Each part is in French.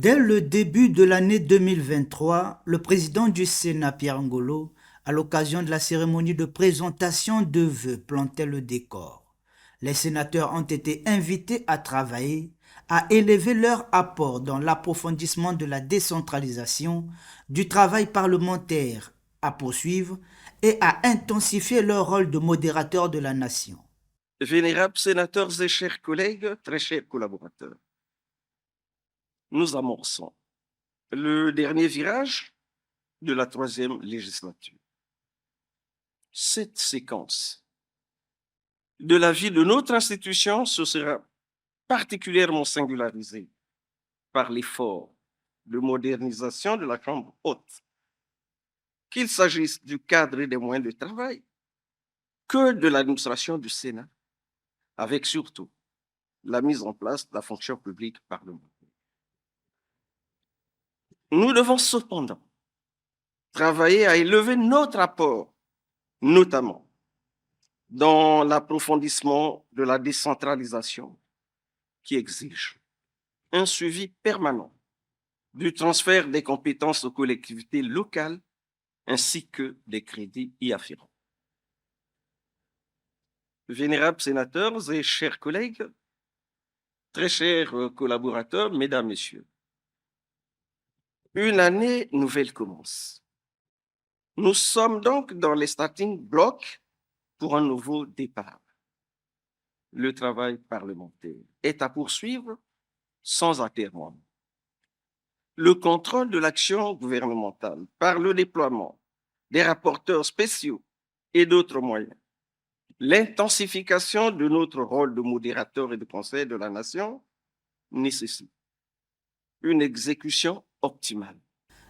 Dès le début de l'année 2023, le président du Sénat, Pierre Ngolo, à l'occasion de la cérémonie de présentation de vœux, plantait le décor. Les sénateurs ont été invités à travailler, à élever leur apport dans l'approfondissement de la décentralisation, du travail parlementaire à poursuivre et à intensifier leur rôle de modérateur de la nation. Vénérables sénateurs et chers collègues, très chers collaborateurs, nous amorçons le dernier virage de la troisième législature. Cette séquence de la vie de notre institution se sera particulièrement singularisée par l'effort de modernisation de la Chambre haute, qu'il s'agisse du cadre et des moyens de travail que de l'administration du Sénat, avec surtout la mise en place de la fonction publique parlementaire. Nous devons cependant travailler à élever notre apport, notamment dans l'approfondissement de la décentralisation qui exige un suivi permanent du transfert des compétences aux collectivités locales ainsi que des crédits y afférents. Vénérables sénateurs et chers collègues, très chers collaborateurs, mesdames, messieurs, une année nouvelle commence. Nous sommes donc dans les starting blocks pour un nouveau départ. Le travail parlementaire est à poursuivre sans atermoiement. Le contrôle de l'action gouvernementale par le déploiement des rapporteurs spéciaux et d'autres moyens, l'intensification de notre rôle de modérateur et de conseil de la nation nécessite une exécution optimale.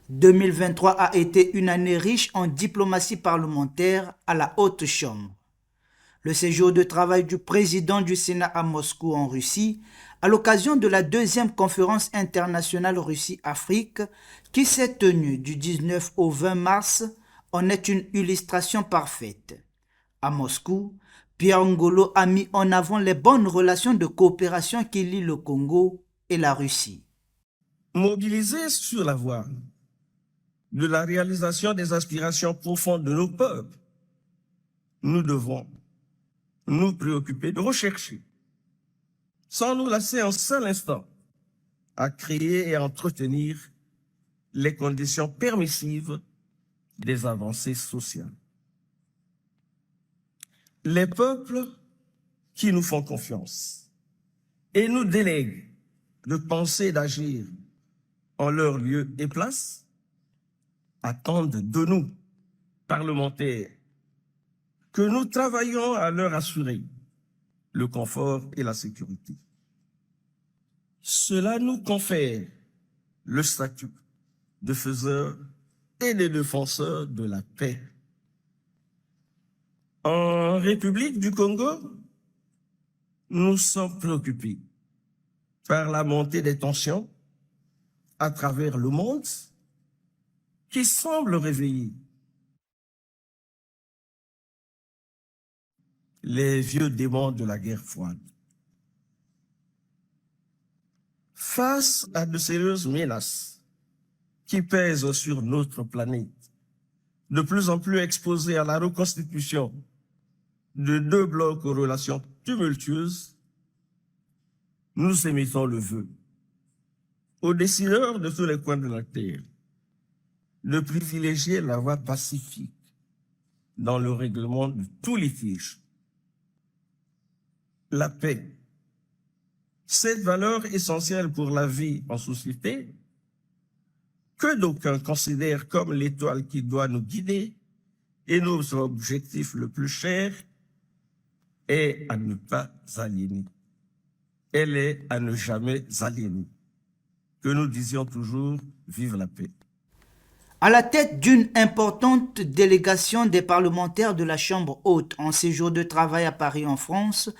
2023 a été une année riche en diplomatie parlementaire à la Haute Chambre. Le séjour de travail du président du Sénat à Moscou en Russie, à l'occasion de la deuxième conférence internationale Russie-Afrique qui s'est tenue du 19 au 20 mars, en est une illustration parfaite. À Moscou, Pierre Ngolo a mis en avant les bonnes relations de coopération qui lient le Congo et la Russie. Mobilisés sur la voie de la réalisation des aspirations profondes de nos peuples, nous devons nous préoccuper de rechercher, sans nous lasser un seul instant, à créer et à entretenir les conditions permissives des avancées sociales. Les peuples qui nous font confiance et nous délèguent de penser et d'agir en leur lieu et place attendent de nous, parlementaires, que nous travaillions à leur assurer le confort et la sécurité. Cela nous confère le statut de faiseurs et de défenseurs de la paix. En République du Congo, nous sommes préoccupés par la montée des tensions à travers le monde qui semble réveiller les vieux démons de la guerre froide. Face à de sérieuses menaces qui pèsent sur notre planète, de plus en plus exposée à la reconstitution de deux blocs aux relations tumultueuses, nous émettons le vœu aux décideurs de tous les coins de la Terre de privilégier la voie pacifique dans le règlement de tout litige. La paix, cette valeur essentielle pour la vie en société, que d'aucuns considèrent comme l'étoile qui doit nous guider et notre objectif le plus cher, est à ne pas aliéner. Elle est à ne jamais aliéner. Que nous disions toujours, vive la paix. À la tête d'une importante délégation des parlementaires de la Chambre haute en séjour de travail à Paris en France,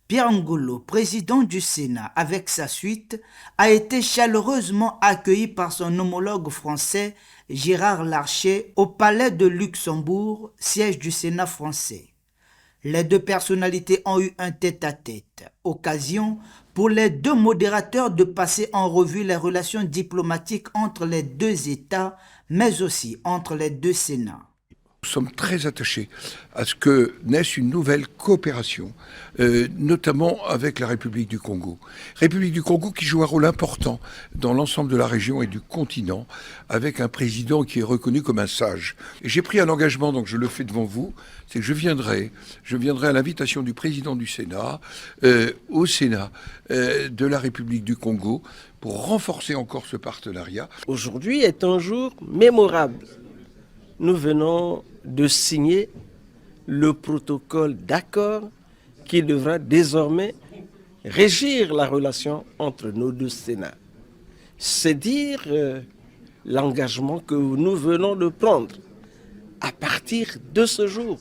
Pierre Ngolo, président du Sénat avec sa suite, a été chaleureusement accueilli par son homologue français Gérard Larcher au Palais de Luxembourg, siège du Sénat français. Les deux personnalités ont eu un tête-à-tête, occasion pour les deux modérateurs de passer en revue les relations diplomatiques entre les deux États, mais aussi entre les deux Sénats. Nous sommes très attachés à ce que naisse une nouvelle coopération, notamment avec la République du Congo. République du Congo qui joue un rôle important dans l'ensemble de la région et du continent, avec un président qui est reconnu comme un sage. Et j'ai pris un engagement, donc je le fais devant vous, c'est que je viendrai à l'invitation du président du Sénat, au Sénat de la République du Congo, pour renforcer encore ce partenariat. Aujourd'hui est un jour mémorable. Nous venons de signer le protocole d'accord qui devra désormais régir la relation entre nos deux Sénats. C'est dire l'engagement que nous venons de prendre à partir de ce jour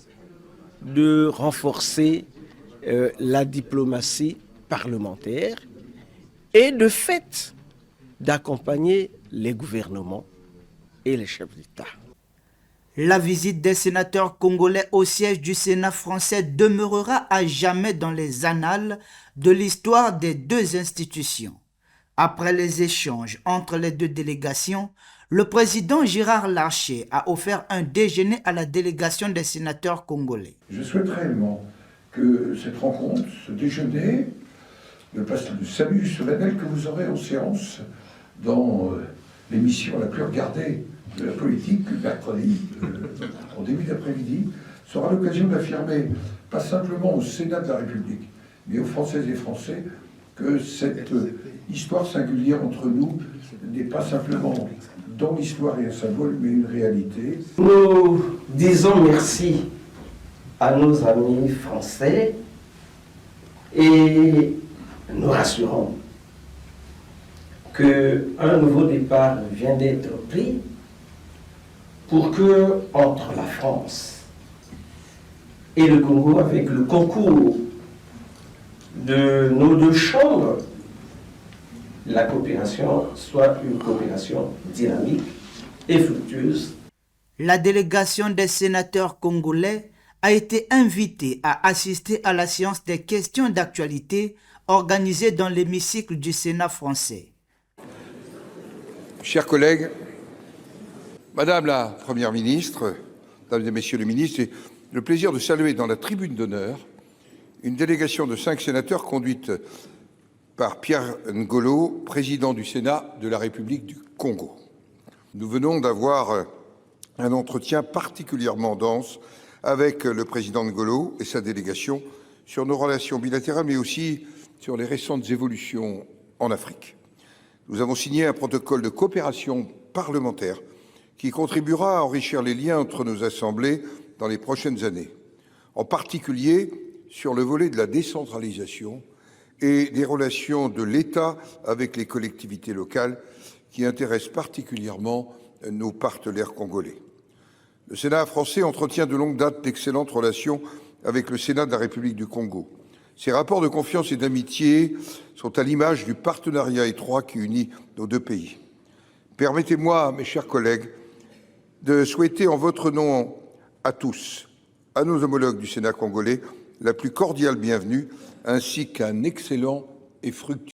de renforcer la diplomatie parlementaire et de fait d'accompagner les gouvernements et les chefs d'État. La visite des sénateurs congolais au siège du Sénat français demeurera à jamais dans les annales de l'histoire des deux institutions. Après les échanges entre les deux délégations, le président Gérard Larcher a offert un déjeuner à la délégation des sénateurs congolais. Je souhaite réellement que cette rencontre, ce déjeuner, le salut solennel que vous aurez en séance dans l'émission la plus regardée de la politique, mercredi, en début d'après-midi, sera l'occasion d'affirmer, pas simplement au Sénat de la République, mais aux Françaises et Français, que cette histoire singulière entre nous n'est pas simplement dans l'histoire et un symbole, mais une réalité. Nous disons merci à nos amis français et nous rassurons qu'un nouveau départ vient d'être pris pour que, entre la France et le Congo, avec le concours de nos deux chambres, la coopération soit une coopération dynamique et fructueuse. La délégation des sénateurs congolais a été invitée à assister à la séance des questions d'actualité organisée dans l'hémicycle du Sénat français. Chers collègues, Madame la Première ministre, Mesdames et Messieurs les ministres, j'ai le plaisir de saluer dans la tribune d'honneur une délégation de 5 sénateurs conduite par Pierre Ngolo, président du Sénat de la République du Congo. Nous venons d'avoir un entretien particulièrement dense avec le président Ngolo et sa délégation sur nos relations bilatérales, mais aussi sur les récentes évolutions en Afrique. Nous avons signé un protocole de coopération parlementaire qui contribuera à enrichir les liens entre nos assemblées dans les prochaines années, en particulier sur le volet de la décentralisation et des relations de l'État avec les collectivités locales qui intéressent particulièrement nos partenaires congolais. Le Sénat français entretient de longue date d'excellentes relations avec le Sénat de la République du Congo. Ces rapports de confiance et d'amitié sont à l'image du partenariat étroit qui unit nos deux pays. Permettez-moi, mes chers collègues, de souhaiter en votre nom à tous, à nos homologues du Sénat congolais, la plus cordiale bienvenue, ainsi qu'un excellent et fructueux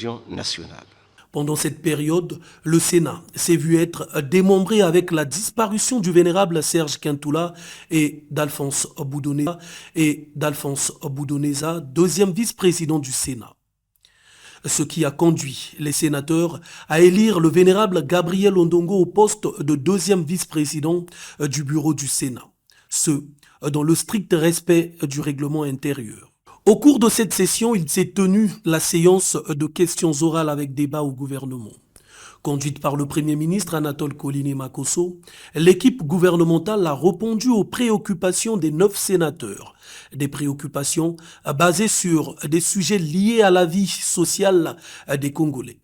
cohésion nationale. Pendant cette période, le Sénat s'est vu être démembré avec la disparition du vénérable Serge Kintoula et d'Alphonse Boudoneza, deuxième vice-président du Sénat. Ce qui a conduit les sénateurs à élire le vénérable Gabriel Ondongo au poste de deuxième vice-président du bureau du Sénat, ce dans le strict respect du règlement intérieur. Au cours de cette session, il s'est tenu la séance de questions orales avec débat au gouvernement. Conduite par le Premier ministre Anatole Colline Makosso, l'équipe gouvernementale a répondu aux préoccupations des 9 sénateurs. Des préoccupations basées sur des sujets liés à la vie sociale des Congolais.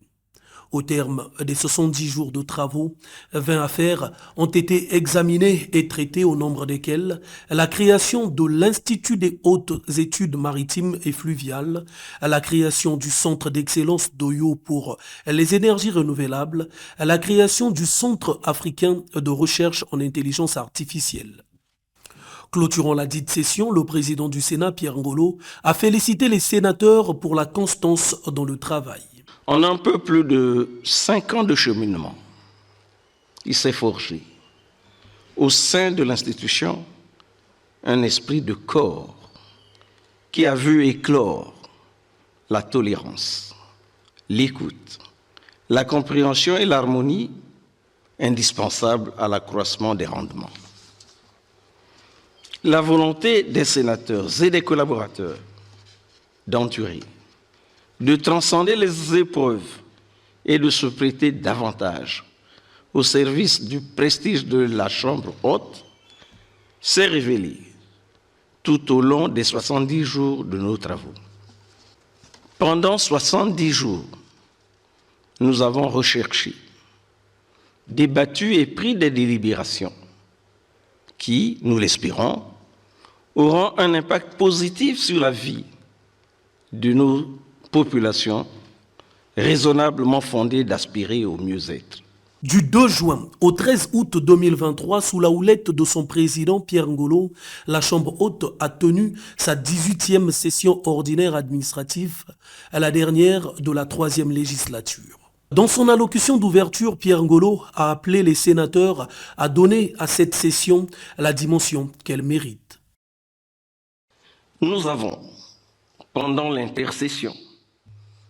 Au terme des 70 jours de travaux, 20 affaires ont été examinées et traitées, au nombre desquelles la création de l'Institut des hautes études maritimes et fluviales, la création du Centre d'excellence d'Oyo pour les énergies renouvelables, la création du Centre africain de recherche en intelligence artificielle. Clôturant la dite session, le président du Sénat, Pierre Ngolo, a félicité les sénateurs pour la constance dans le travail. En un peu plus de 5 ans de cheminement, il s'est forgé au sein de l'institution un esprit de corps qui a vu éclore la tolérance, l'écoute, la compréhension et l'harmonie indispensables à l'accroissement des rendements. La volonté des sénateurs et des collaborateurs d'endurer, de transcender les épreuves et de se prêter davantage au service du prestige de la Chambre haute s'est révélée tout au long des 70 jours de nos travaux. Pendant 70 jours, nous avons recherché, débattu et pris des délibérations qui, nous l'espérons, auront un impact positif sur la vie de nos population raisonnablement fondée d'aspirer au mieux-être. Du 2 juin au 13 août 2023, sous la houlette de son président Pierre Ngolo, la Chambre haute a tenu sa 18e session ordinaire administrative, à la dernière de la 3e législature. Dans son allocution d'ouverture, Pierre Ngolo a appelé les sénateurs à donner à cette session la dimension qu'elle mérite. Nous avons, pendant l'intercession,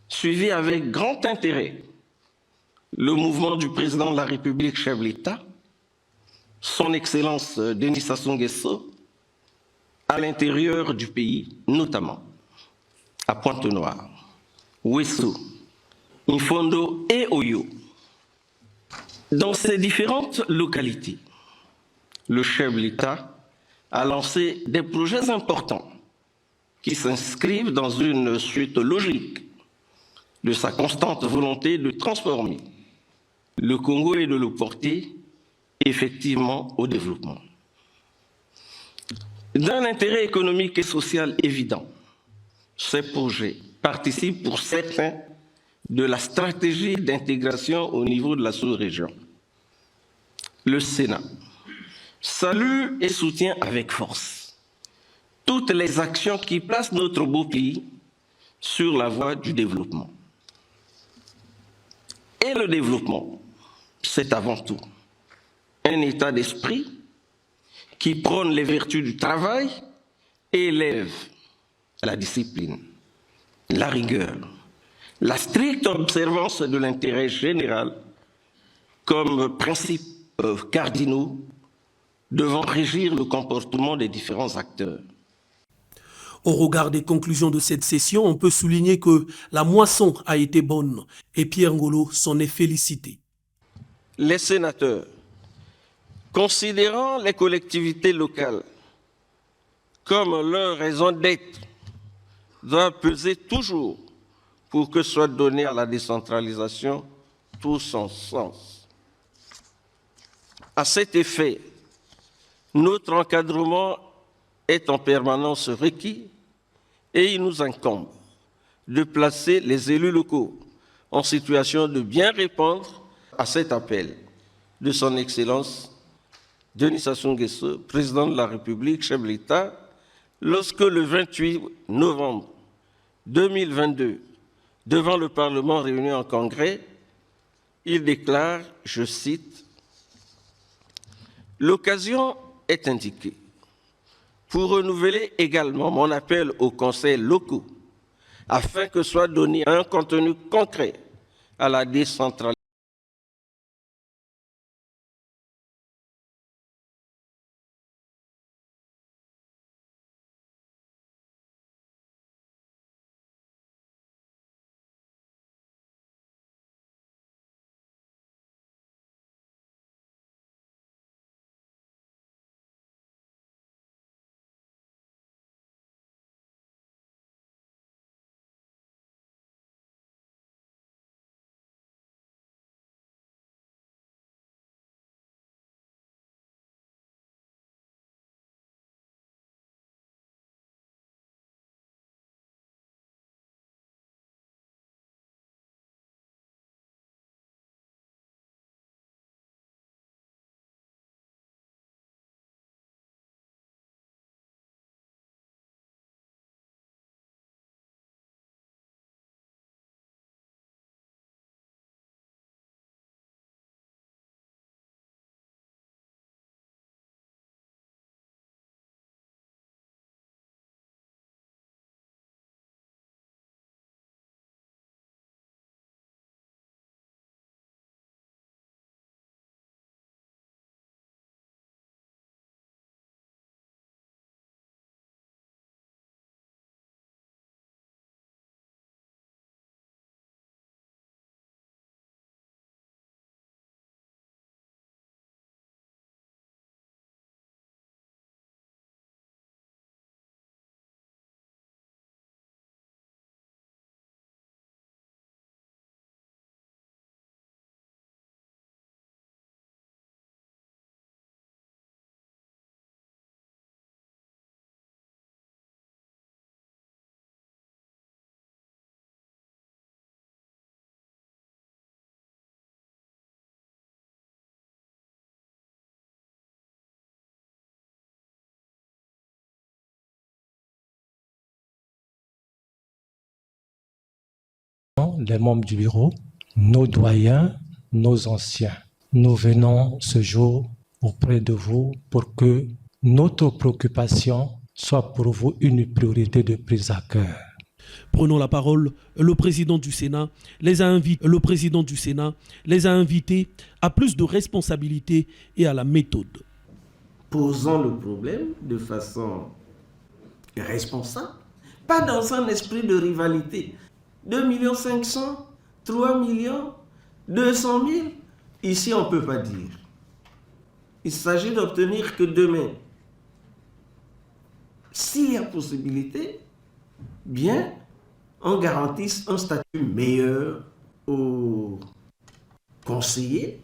suivi avec grand intérêt le mouvement du président de la République, chef de l'État, son Excellence Denis Sassou Nguesso, à l'intérieur du pays, notamment à Pointe-Noire, Ouessou, Mfondo et Oyo. Dans ces différentes localités, le chef de l'État a lancé des projets importants qui s'inscrivent dans une suite logique de sa constante volonté de transformer le Congo et de le porter effectivement au développement. D'un intérêt économique et social évident, ces projets participent pour certains de la stratégie d'intégration au niveau de la sous-région. Le Sénat salue et soutient avec force toutes les actions qui placent notre beau pays sur la voie du développement. Et le développement, c'est avant tout un état d'esprit qui prône les vertus du travail et élève la discipline, la rigueur, la stricte observance de l'intérêt général comme principes cardinaux devant régir le comportement des différents acteurs. Au regard des conclusions de cette session, on peut souligner que la moisson a été bonne et Pierre Ngolo s'en est félicité. Les sénateurs, considérant les collectivités locales comme leur raison d'être, doivent peser toujours pour que soit donné à la décentralisation tout son sens. À cet effet, notre encadrement est en permanence requis et il nous incombe de placer les élus locaux en situation de bien répondre à cet appel de son Excellence Denis Sassou Nguesso, président de la République, chef de l'État, lorsque le 28 novembre 2022, devant le Parlement réuni en congrès, il déclare, je cite, « L'occasion est indiquée pour renouveler également mon appel aux conseils locaux afin que soit donné un contenu concret à la décentralisation. Les membres du bureau, nos doyens, nos anciens. Nous venons ce jour auprès de vous pour que notre préoccupation soit pour vous une priorité de prise à cœur. Prenons la parole, le président du Sénat les a invités à plus de responsabilité et à la méthode. Posons le problème de façon responsable, pas dans un esprit de rivalité. 2 500 000, 3 millions, 200 000, ici on ne peut pas dire. Il s'agit d'obtenir que demain, s'il y a possibilité, bien, on garantisse un statut meilleur aux conseillers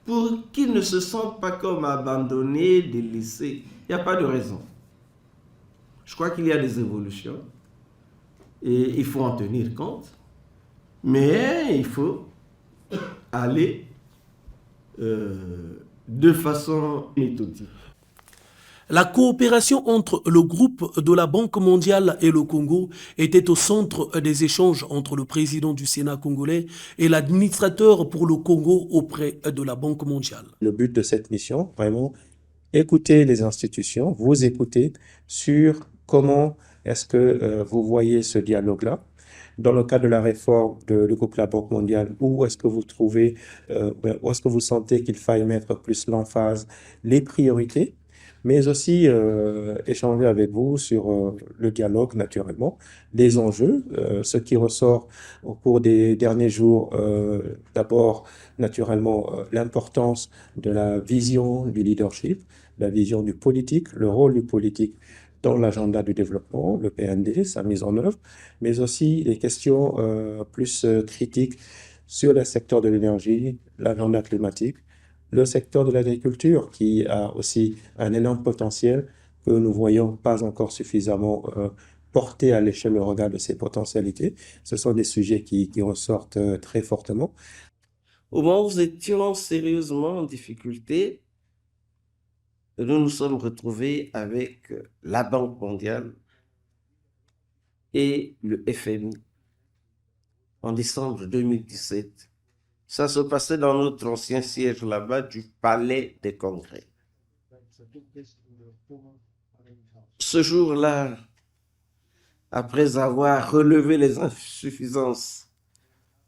pour qu'ils ne se sentent pas comme abandonnés, délaissés. Il n'y a pas de raison. Je crois qu'il y a des évolutions et il faut en tenir compte, mais il faut aller de façon méthodique. La coopération entre le groupe de la Banque mondiale et le Congo était au centre des échanges entre le président du Sénat congolais et l'administrateur pour le Congo auprès de la Banque mondiale. Le but de cette mission, vraiment, écouter les institutions, vous écouter sur comment est-ce que vous voyez ce dialogue-là. Dans le cadre de la réforme du groupe de la Banque mondiale, où est-ce que vous trouvez, où est-ce que vous sentez qu'il faille mettre plus l'emphase, les priorités, mais aussi échanger avec vous sur le dialogue naturellement, les enjeux, ce qui ressort au cours des derniers jours, d'abord naturellement l'importance de la vision du leadership, la vision du politique, le rôle du politique dans l'agenda du développement, le PND, sa mise en œuvre, mais aussi les questions plus critiques sur le secteur de l'énergie, l'agenda climatique, le secteur de l'agriculture qui a aussi un énorme potentiel que nous voyons pas encore suffisamment porté à l'échelle au regard de ses potentialités. Ce sont des sujets qui ressortent très fortement. Au moment où nous étions sérieusement en difficulté, nous nous sommes retrouvés avec la Banque mondiale et le FMI. en décembre 2017. Ça se passait dans notre ancien siège là-bas du Palais des Congrès. Ce jour-là, après avoir relevé les insuffisances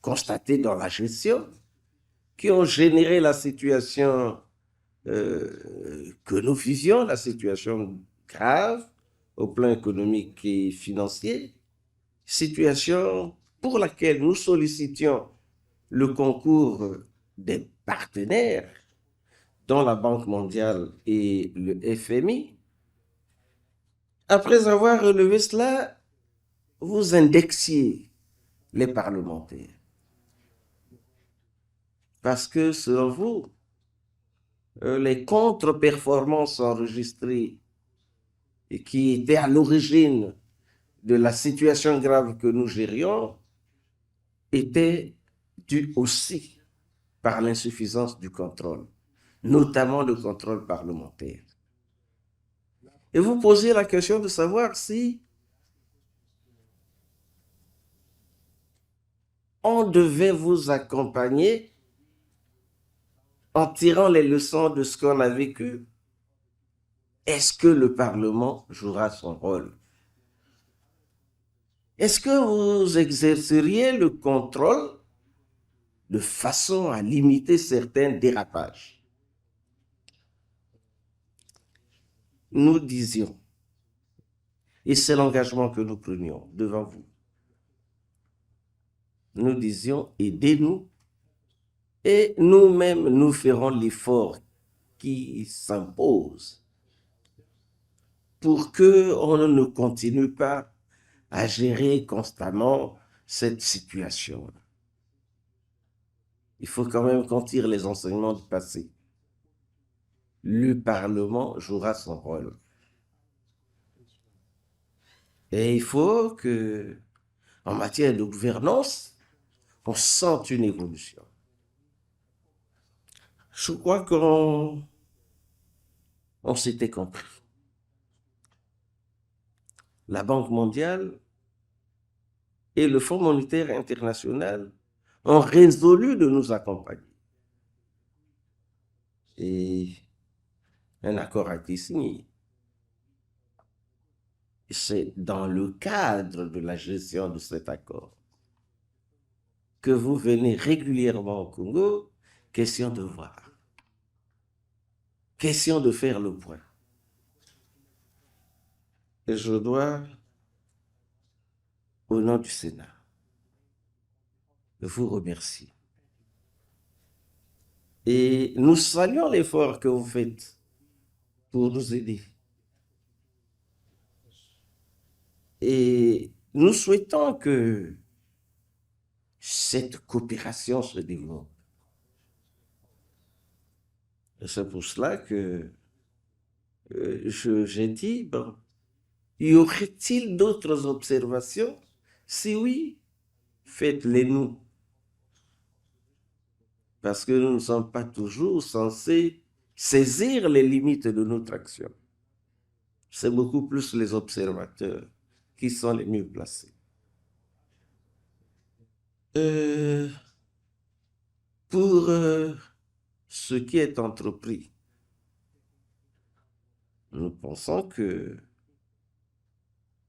constatées dans la gestion, qui ont généré la situation que nous vivions, la situation grave au plan économique et financier, situation pour laquelle nous sollicitions le concours des partenaires, dont la Banque mondiale et le FMI. Après avoir relevé cela, vous indexiez les parlementaires. Parce que, selon vous, les contre-performances enregistrées et qui étaient à l'origine de la situation grave que nous gérions étaient dues aussi par l'insuffisance du contrôle, notamment le contrôle parlementaire. Et vous posez la question de savoir si on devait vous accompagner en tirant les leçons de ce qu'on a vécu. Est-ce que le Parlement jouera son rôle? Est-ce que vous exerceriez le contrôle de façon à limiter certains dérapages? Nous disions, et c'est l'engagement que nous prenions devant vous, nous disions, aidez-nous et nous-mêmes nous ferons l'effort qui s'impose pour qu'on ne continue pas à gérer constamment cette situation. Il faut quand même qu'on tire les enseignements du passé. Le Parlement jouera son rôle. Et il faut que, en matière de gouvernance, on sente une évolution. Je crois qu'on s'était compris. La Banque mondiale et le Fonds monétaire international ont résolu de nous accompagner. Et un accord a été signé. C'est dans le cadre de la gestion de cet accord que vous venez régulièrement au Congo, question de voir, question de faire le point. Et je dois, au nom du Sénat, vous remercier. Et nous saluons l'effort que vous faites pour nous aider. Et nous souhaitons que cette coopération se développe. C'est pour cela que j'ai dit, bon, y aurait-il d'autres observations? Si oui, faites-les nous. Parce que nous ne sommes pas toujours censés saisir les limites de notre action. C'est beaucoup plus les observateurs qui sont les mieux placés. Pour ce qui est entrepris, nous pensons que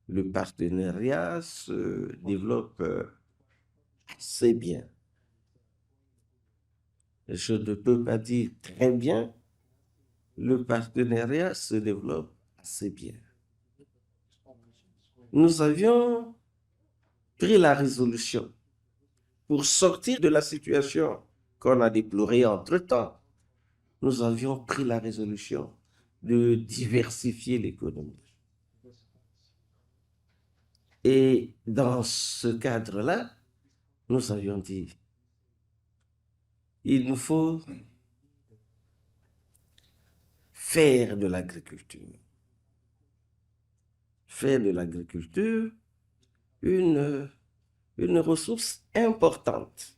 le partenariat se développe assez bien. Je ne peux pas dire très bien, le partenariat se développe assez bien. Nous avions pris la résolution pour sortir de la situation qu'on a déplorée entre-temps. Nous avions pris la résolution de diversifier l'économie. Et dans ce cadre-là, nous avions dit, il nous faut faire de l'agriculture. Faire de l'agriculture une ressource importante.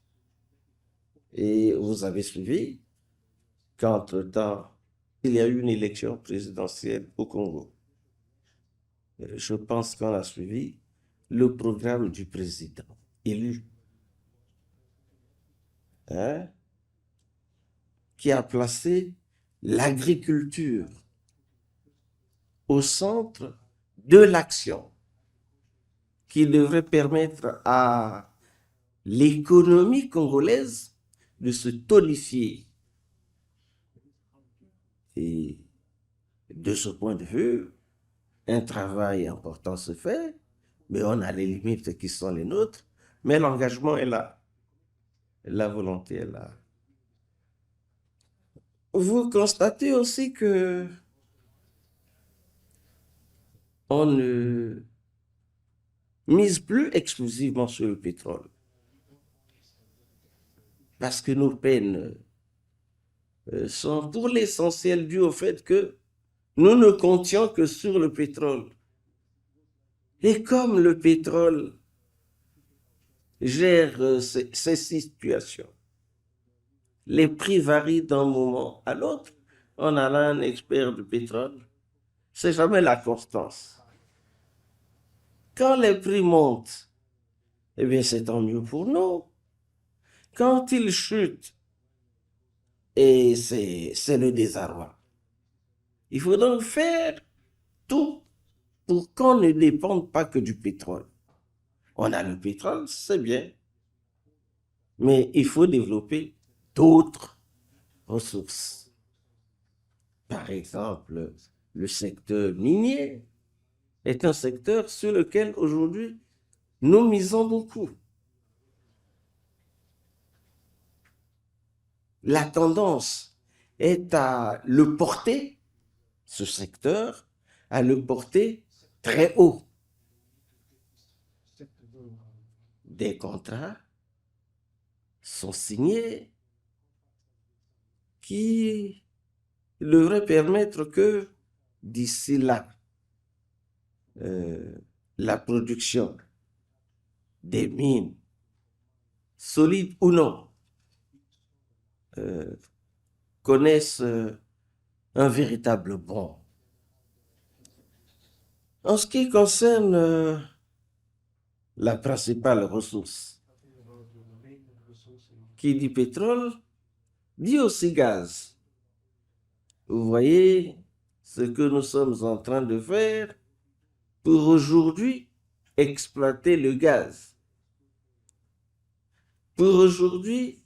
Et vous avez suivi qu'entre-temps, il y a eu une élection présidentielle au Congo. Je pense qu'on a suivi le programme du président élu hein, qui a placé l'agriculture au centre de l'action qui devrait permettre à l'économie congolaise de se tonifier. Et de ce point de vue, un travail important se fait, mais on a les limites qui sont les nôtres, mais l'engagement est là, la volonté est là. Vous constatez aussi que on ne mise plus exclusivement sur le pétrole, parce que nos peines sont pour l'essentiel dues au fait que nous ne comptions que sur le pétrole. Et comme le pétrole gère ces situations, les prix varient d'un moment à l'autre. On a là un expert du pétrole. C'est jamais la constance. Quand les prix montent, eh bien c'est tant mieux pour nous. Quand ils chutent, et c'est le désarroi. Il faut donc faire tout pour qu'on ne dépende pas que du pétrole. On a le pétrole, c'est bien, mais il faut développer d'autres ressources. Par exemple, le secteur minier est un secteur sur lequel aujourd'hui nous misons beaucoup. La tendance est à le porter, ce secteur, à le porter très haut. Des contrats sont signés qui devraient permettre que d'ici là, la production des mines, solides ou non, connaissent un véritable bond. En ce qui concerne la principale ressource, qui dit pétrole, dit aussi gaz. Vous voyez ce que nous sommes en train de faire pour aujourd'hui exploiter le gaz. Pour aujourd'hui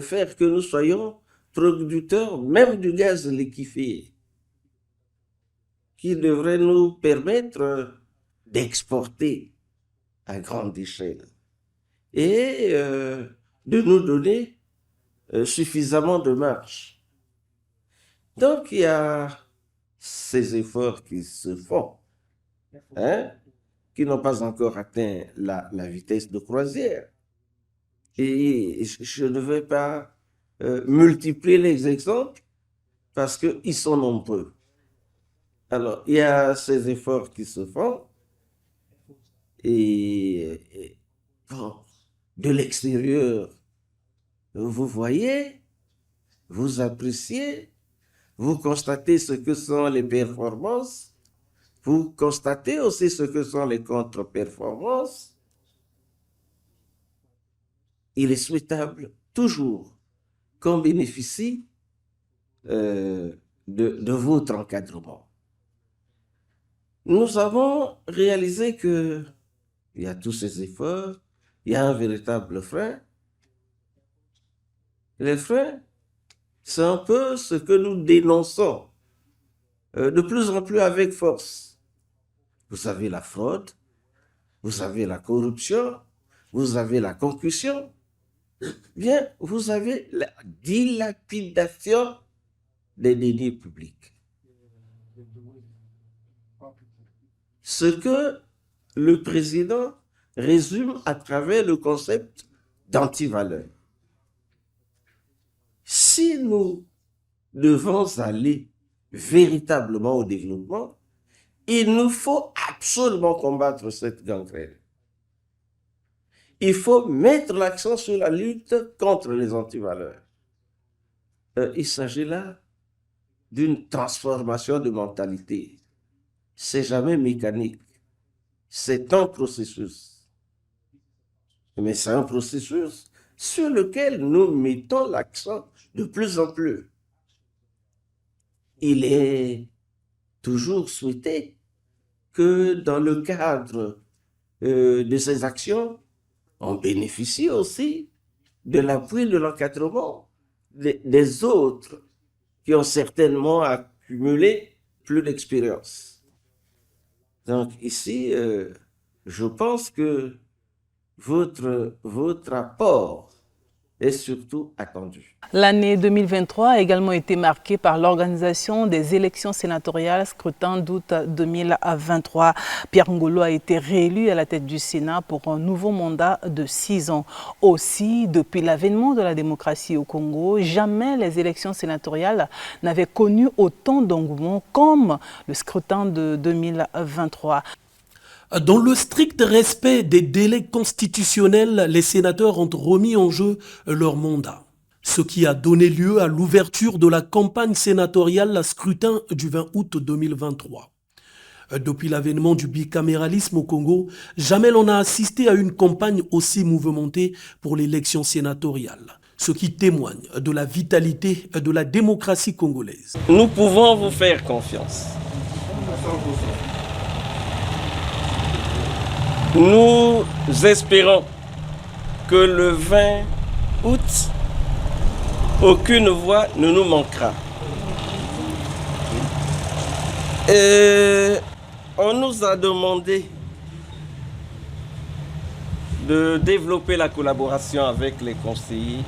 faire que nous soyons producteurs même du gaz liquéfié, qui devrait nous permettre d'exporter à grande échelle et de nous donner suffisamment de marge. Donc il y a ces efforts qui se font, hein, qui n'ont pas encore atteint la vitesse de croisière. Et je ne vais pas multiplier les exemples parce qu'ils sont nombreux. Alors, il y a ces efforts qui se font et bon, de l'extérieur, vous voyez, vous appréciez, vous constatez ce que sont les performances, vous constatez aussi ce que sont les contre-performances. Il est souhaitable toujours qu'on bénéficie de votre encadrement. Nous avons réalisé qu'il y a tous ces efforts, il y a un véritable frein. Les freins, c'est un peu ce que nous dénonçons de plus en plus avec force. Vous avez la fraude, vous avez la corruption, vous avez la concussion, bien, vous avez la dilapidation des deniers publics. Ce que le président résume à travers le concept d'antivaleur. Si nous devons aller véritablement au développement, il nous faut absolument combattre cette gangrène. Il faut mettre l'accent sur la lutte contre les antivaleurs. Il s'agit là d'une transformation de mentalité. C'est jamais mécanique. C'est un processus. Mais c'est un processus sur lequel nous mettons l'accent de plus en plus. Il est toujours souhaité que dans le cadre de ces actions, on bénéficie aussi de l'appui, de l'encadrement des autres qui ont certainement accumulé plus d'expérience. Donc ici, je pense que votre apport est surtout attendu. L'année 2023 a également été marquée par l'organisation des élections sénatoriales scrutin d'août 2023. Pierre Ngolo a été réélu à la tête du Sénat pour un nouveau mandat de 6 ans. Aussi, depuis l'avènement de la démocratie au Congo, jamais les élections sénatoriales n'avaient connu autant d'engouement comme le scrutin de 2023. Dans le strict respect des délais constitutionnels, les sénateurs ont remis en jeu leur mandat, ce qui a donné lieu à l'ouverture de la campagne sénatoriale à scrutin du 20 août 2023. Depuis l'avènement du bicaméralisme au Congo, jamais l'on a assisté à une campagne aussi mouvementée pour l'élection sénatoriale, ce qui témoigne de la vitalité de la démocratie congolaise. Nous pouvons vous faire confiance. Nous espérons que le 20 août, aucune voix ne nous manquera. Et on nous a demandé de développer la collaboration avec les conseillers.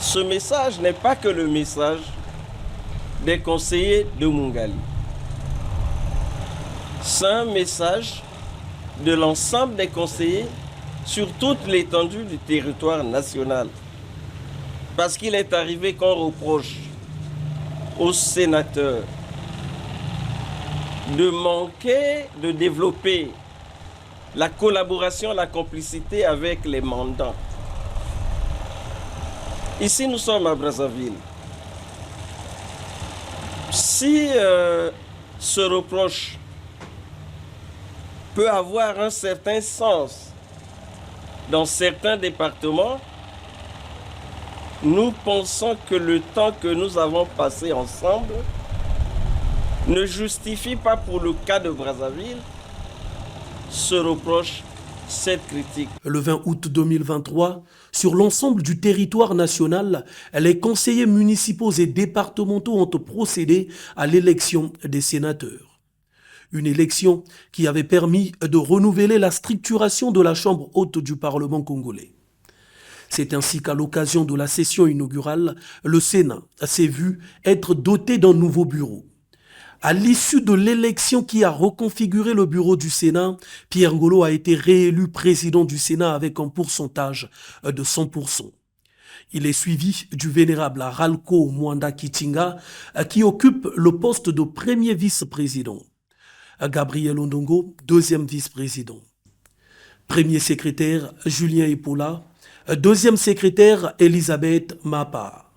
Ce message n'est pas que le message des conseillers de Mungali. C'est un message de l'ensemble des conseillers sur toute l'étendue du territoire national. Parce qu'il est arrivé qu'on reproche aux sénateurs de manquer de développer la collaboration, la complicité avec les mandants. Ici, nous sommes à Brazzaville. Si ce reproche peut avoir un certain sens dans certains départements, nous pensons que le temps que nous avons passé ensemble ne justifie pas pour le cas de Brazzaville ce reproche, cette critique. Le 20 août 2023, sur l'ensemble du territoire national, les conseillers municipaux et départementaux ont procédé à l'élection des sénateurs. Une élection qui avait permis de renouveler la structuration de la Chambre haute du Parlement congolais. C'est ainsi qu'à l'occasion de la session inaugurale, le Sénat s'est vu être doté d'un nouveau bureau. À l'issue de l'élection qui a reconfiguré le bureau du Sénat, Pierre Ngolo a été réélu président du Sénat avec un pourcentage de 100%. Il est suivi du vénérable Ralco Mwanda Kitinga, qui occupe le poste de premier vice-président. Gabriel Ondongo, deuxième vice-président. Premier secrétaire, Julien Epoula. Deuxième secrétaire, Elisabeth Mapa.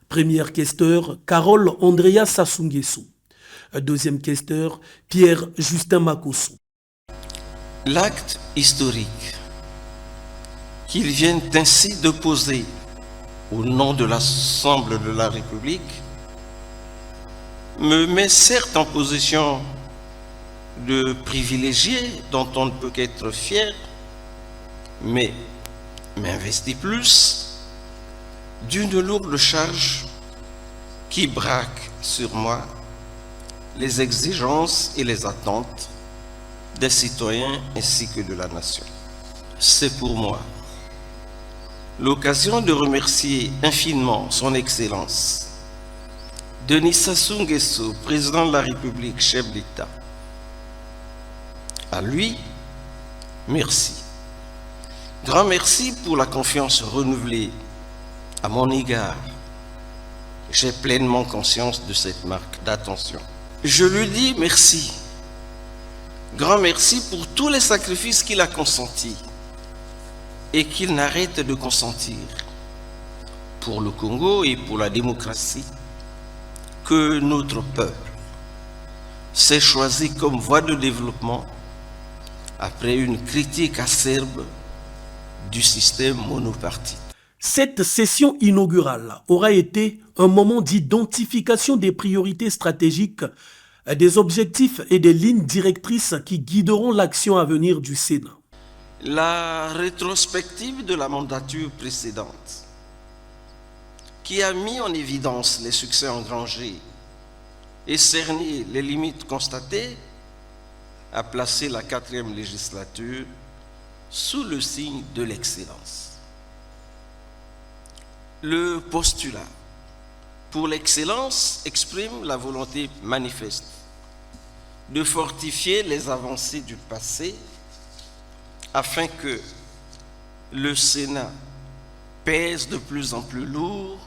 Première questeur, Carole Andrea Sassou-Nguesso. Deuxième questeur, Pierre-Justin Makosso. L'acte historique qu'ils viennent ainsi de poser au nom de l'Assemblée de la République me met certes en position de privilégié dont on ne peut qu'être fier, mais m'investit plus d'une lourde charge qui braque sur moi les exigences et les attentes des citoyens ainsi que de la nation. C'est pour moi l'occasion de remercier infiniment son Excellence Denis Sassou Nguesso, président de la République, chef d'État. À lui, merci. Grand merci pour la confiance renouvelée à mon égard. J'ai pleinement conscience de cette marque d'attention. Je lui dis merci. Grand merci pour tous les sacrifices qu'il a consentis et qu'il n'arrête de consentir pour le Congo et pour la démocratie que notre peuple s'est choisi comme voie de développement après une critique acerbe du système monopartite. Cette session inaugurale aura été un moment d'identification des priorités stratégiques, des objectifs et des lignes directrices qui guideront l'action à venir du Sénat. La rétrospective de la mandature précédente, qui a mis en évidence les succès engrangés et cerné les limites constatées, a placé la 4e législature sous le signe de l'excellence. Le postulat pour l'excellence exprime la volonté manifeste de fortifier les avancées du passé afin que le Sénat pèse de plus en plus lourd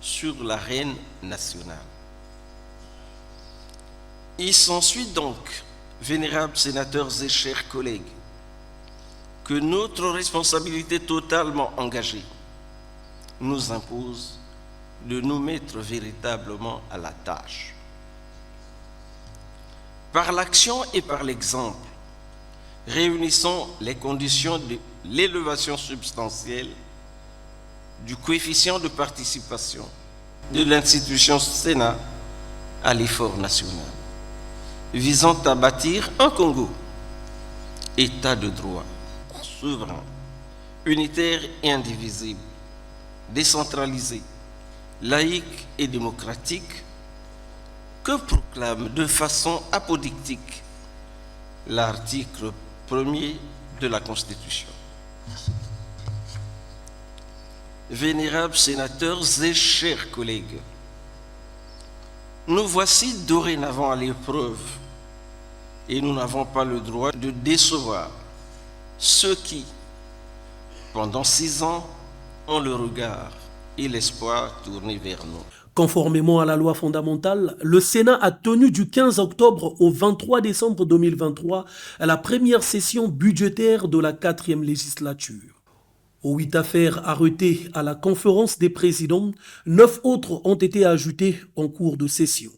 sur l'arène nationale. Il s'ensuit donc, vénérables sénateurs et chers collègues, que notre responsabilité totalement engagée nous impose de nous mettre véritablement à la tâche. Par l'action et par l'exemple, réunissons les conditions de l'élévation substantielle du coefficient de participation de l'institution Sénat à l'effort national, visant à bâtir un Congo, État de droit, souverain, unitaire et indivisible, décentralisé, laïque et démocratique, que proclame de façon apodictique l'article 1er de la Constitution. Vénérables sénateurs et chers collègues, nous voici dorénavant à l'épreuve et nous n'avons pas le droit de décevoir ceux qui, pendant 6 ans, ont le regard et l'espoir tournés vers nous. Conformément à la loi fondamentale, le Sénat a tenu du 15 octobre au 23 décembre 2023 la première session budgétaire de la 4e législature. Aux 8 affaires arrêtées à la conférence des présidents, 9 autres ont été ajoutées en cours de session.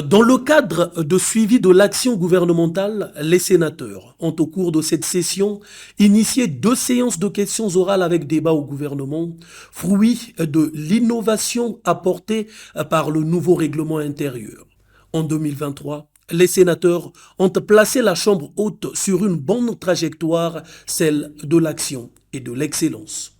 Dans le cadre de suivi de l'action gouvernementale, les sénateurs ont au cours de cette session initié 2 séances de questions orales avec débat au gouvernement, fruit de l'innovation apportée par le nouveau règlement intérieur. En 2023, les sénateurs ont placé la Chambre haute sur une bonne trajectoire, celle de l'action et de l'excellence.